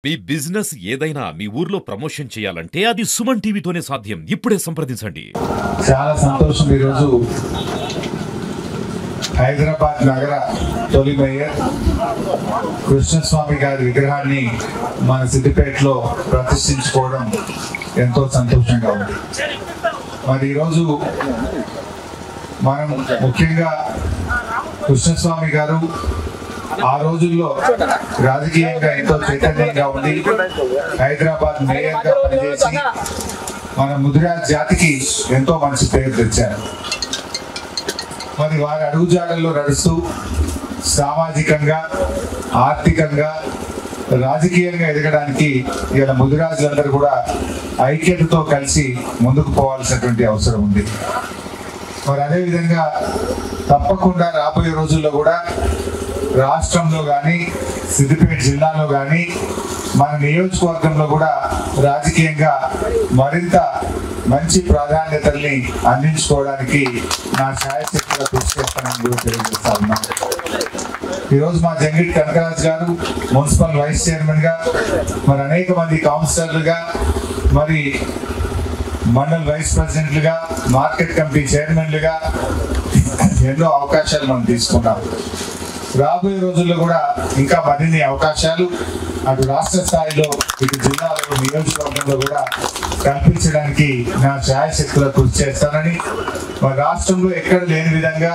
మీ business ఏదైనా మీ ఊర్లో promotion చేయాలంటే అది సుమన్ టీవీతోనే సాధ్యం. ఇప్పుడే సంప్రదించండి. చాలా సంతోషం. ఈరోజు హైదరాబాద్ నగర తొలి మేయర్ కృష్ణస్వామి గారి విగ్రహాన్ని మన సిద్దిపేటలో ప్రతిష్ఠించుకోవడం ఎంతో సంతోషంగా ఉంది. మరి ఈరోజు మనం ముఖ్యంగా కృష్ణస్వామి గారు ఆ రోజుల్లో రాజకీయంగా ఎంతో చైతన్యంగా ఉండి హైదరాబాద్ మేయర్గా పనిచేసి మన ముదిరాజ్ జాతికి ఎంతో మంచి పేరు తెచ్చారు. మరి వారి అడుగుజాడల్లో నడుస్తూ సామాజికంగా, ఆర్థికంగా, రాజకీయంగా ఎదగడానికి ఇలా ముదిరాజులందరూ కూడా ఐక్యతతో కలిసి ముందుకు పోవాల్సినటువంటి అవసరం ఉంది. మరి అదేవిధంగా తప్పకుండా రాబోయే రోజుల్లో కూడా రాష్ట్రంలో కానీ, సిద్దిపేట జిల్లాలో కానీ, మన నియోజకవర్గంలో కూడా రాజకీయంగా మరింత మంచి ప్రాధాన్యతల్ని అందించుకోవడానికి నా ఛాయశక్తిగా కృషి చేస్తానని కూడా తెలియజేస్తా ఉన్నాను. ఈరోజు మా జంగిట్ కనకరాజ్ గారు మున్సిపల్ వైస్ చైర్మన్ గా, మరి అనేక మంది కౌన్సిలర్లుగా, మరి మండల్ వైస్ ప్రెసిడెంట్లుగా, మార్కెట్ కమిటీ చైర్మన్లుగా ఎన్నో అవకాశాలు మనం తీసుకున్నాం. రాబోయే రోజుల్లో కూడా ఇంకా మరిన్ని అవకాశాలు అటు రాష్ట్ర స్థాయిలో, ఇటు జిల్లాలో, నియోజకవర్గంలో కూడా కల్పించడానికి నా ఛాయశక్తులకు కృషి చేస్తానని, మన రాష్ట్రంలో ఎక్కడ లేని విధంగా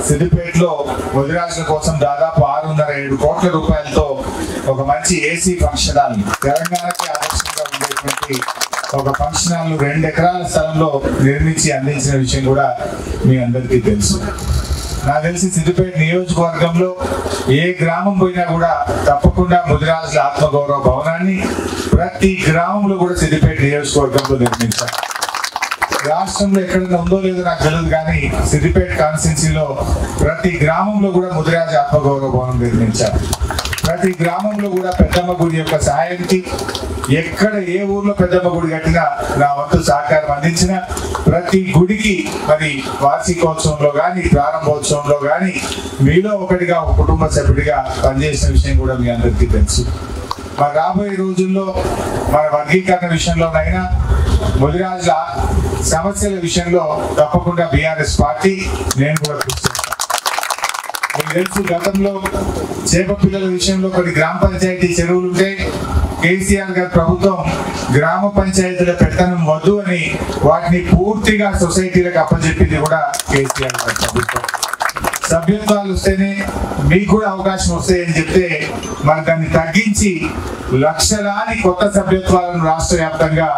సిద్దిపేటలో ముదిరాజుల కోసం దాదాపు 6.5 కోట్ల రూపాయలతో ఒక మంచి ఏసీ ఫంక్షన్ హాల్, తెలంగాణకి ఆదర్శంగా ఉండేటువంటి ఒక ఫంక్షన్ హాల్ 2 ఎకరాల స్థలంలో నిర్మించి అందించిన విషయం కూడా మీ అందరికీ తెలుసు. నాకు తెలిసి సిద్దిపేట నియోజకవర్గంలో ఏ గ్రామం పోయినా కూడా తప్పకుండా ముదిరాజుల ఆత్మగౌరవ భవనాన్ని ప్రతి గ్రామంలో కూడా సిద్దిపేట నియోజకవర్గంలో నిర్మించారు. రాష్ట్రంలో ఎక్కడైనా ఉందో లేదో నాకు తెలియదు, కానీ సిద్దిపేట కాన్స్టిట్యున్సీలో ప్రతి గ్రామంలో కూడా ముదిరాజు ఆత్మగౌరవ భవనం నిర్మించారు. ప్రతి గ్రామంలో కూడా పెద్దమ్మ గుడి యొక్క సహాయానికి, ఎక్కడ ఏ ఊర్లో పెద్దమ్మ గుడి కట్టినా నా వంతు సహకారం అందించిన ప్రతి గుడికి మరి వార్షికోత్సవంలో కానీ, ప్రారంభోత్సవంలో కానీ మీలో ఒకటిగా, ఒక కుటుంబ సభ్యుడిగా పనిచేసిన విషయం కూడా మీ అందరికీ తెలుసు. మరి రాబోయే రోజుల్లో మన వర్గీకరణ విషయంలోనైనా, ముదిరాజుల సమస్యల విషయంలో తప్పకుండా బీఆర్ఎస్ పార్టీ, నేను కూడా కృషి చేస్తాను. మీకు తెలుసు, గతంలో చేప పిల్లల విషయంలో కొన్ని గ్రామ పంచాయతీ చెరువులు ఉంటే కేసీఆర్ గారి ప్రభుత్వం గ్రామ పంచాయతీల పెత్తనం వద్దు అని వాటిని పూర్తిగా సొసైటీలకు అప్పచెప్పింది కూడా కేసీఆర్ గారి ప్రభుత్వం. సభ్యత్వాలు వస్తేనే మీకు కూడా అవకాశం వస్తాయని చెప్తే మరి దాన్ని తగ్గించి లక్షలాది కొత్త సభ్యత్వాలను రాష్ట్ర వ్యాప్తంగా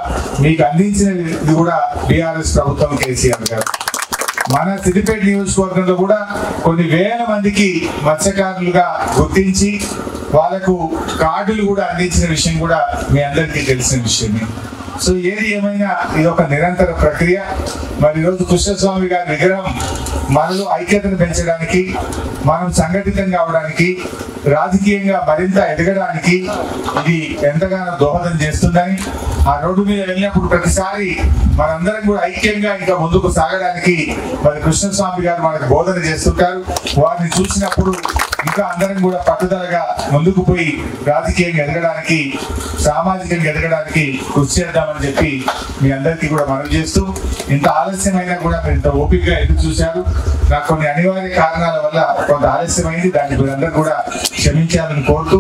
మీకు అందించినది కూడా బీఆర్ఎస్ ప్రభుత్వం, కేసీఆర్ గారు. మన సిద్దిపేట నియోజకవర్గంలో కూడా కొన్ని వేల మందికి మత్స్యకారులుగా గుర్తించి వాళ్ళకు కార్డులు కూడా అందించిన విషయం కూడా మీ అందరికీ తెలిసిన విషయమే. సో ఏది ఏమైనా ఇది ఒక నిరంతర ప్రక్రియ. మరి ఈరోజు కృష్ణస్వామి గారి విగ్రహం మనలో ఐక్యతను పెంచడానికి, మనం సంఘటితం కావడానికి, రాజకీయంగా మరింత ఎదగడానికి ఇది ఎంతగానో దోహదం చేస్తుందని, ఆ రోడ్డు మీద వెళ్ళినప్పుడు ప్రతిసారి మనందరం కూడా ఐక్యంగా ఇంకా ముందుకు సాగడానికి మరి కృష్ణస్వామి గారు మనకు బోధన చేస్తుంటారు. వారిని చూసినప్పుడు ఇంకా అందరం కూడా పట్టుదలగా ముందుకు పోయి రాజకీయంగా ఎదగడానికి, సామాజికంగా ఎదగడానికి కృషి చేద్దామని చెప్పి మీ అందరికీ కూడా మనవి చేస్తూ, ఇంత ఆలస్యమైనా కూడా మీరు ఇంత ఓపికగా ఎదురు చూశారు. నాకు కొన్ని అనివార్య కారణాల వల్ల కొంత ఆలస్యమైంది, దాన్ని మీరందరూ కూడా క్షమించాలని కోరుతూ,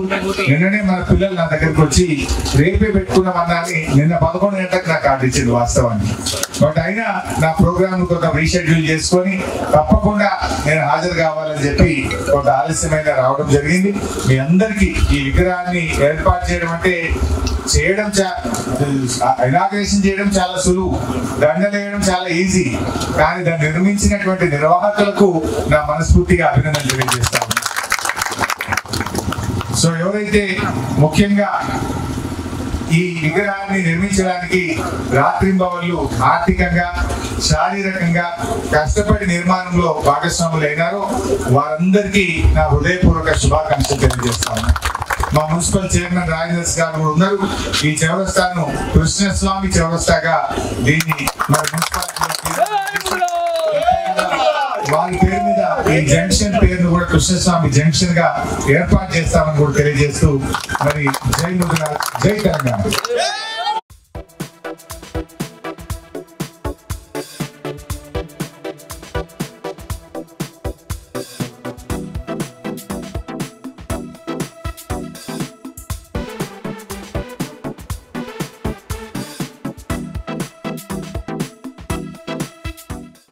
నిన్ననే మన పిల్లలు నా దగ్గరకు వచ్చి రేపే పెట్టుకున్నామన్నాని నిన్న 11 గంటలకు నాకు కార్డు ఇచ్చింది వాస్తవాన్ని. బట్ అయినా నా ప్రోగ్రామ్ కొంత రీషెడ్యూల్ చేసుకొని తప్పకుండా నేను హాజరు కావాలని చెప్పి కొంత ఆలస్యమైన రావడం జరిగింది. మీ అందరికీ ఈ విగ్రహాన్ని ఏర్పాటు చేయడం అంటే ఇనాగ్రేషన్ చేయడం చాలా సులువు, దండలేయడం చాలా ఈజీ, కానీ దాన్ని నిర్మించినటువంటి నిర్వాహకులకు నా మనస్ఫూర్తిగా అభినందన తెలియజేస్తాను. సో ఎవరైతే ముఖ్యంగా ఈ విగ్రహాన్ని నిర్మించడానికి రాత్రింబవళ్ళు ఆర్థికంగా, శారీరకంగా కష్టపడి నిర్మాణంలో భాగస్వాములు అయినారో వారందరికీ నా హృదయపూర్వక శుభాకాంక్షలు తెలియజేస్తాను. మా మున్సిపల్ చైర్మన్ రాజేంద్ర గారు కూడా ఉన్నారు. ఈ చౌరస్తాను కృష్ణస్వామి చౌరస్తాగా దీన్ని మరి మున్సిపాలిటీ వారి పేరు మీద ఈ జంక్షన్ పేరును కూడా కృష్ణస్వామి జంక్షన్ గా ఏర్పాటు చేస్తామని కూడా తెలియజేస్తూ మరి జై ముద్ర జై తెలంగాణ.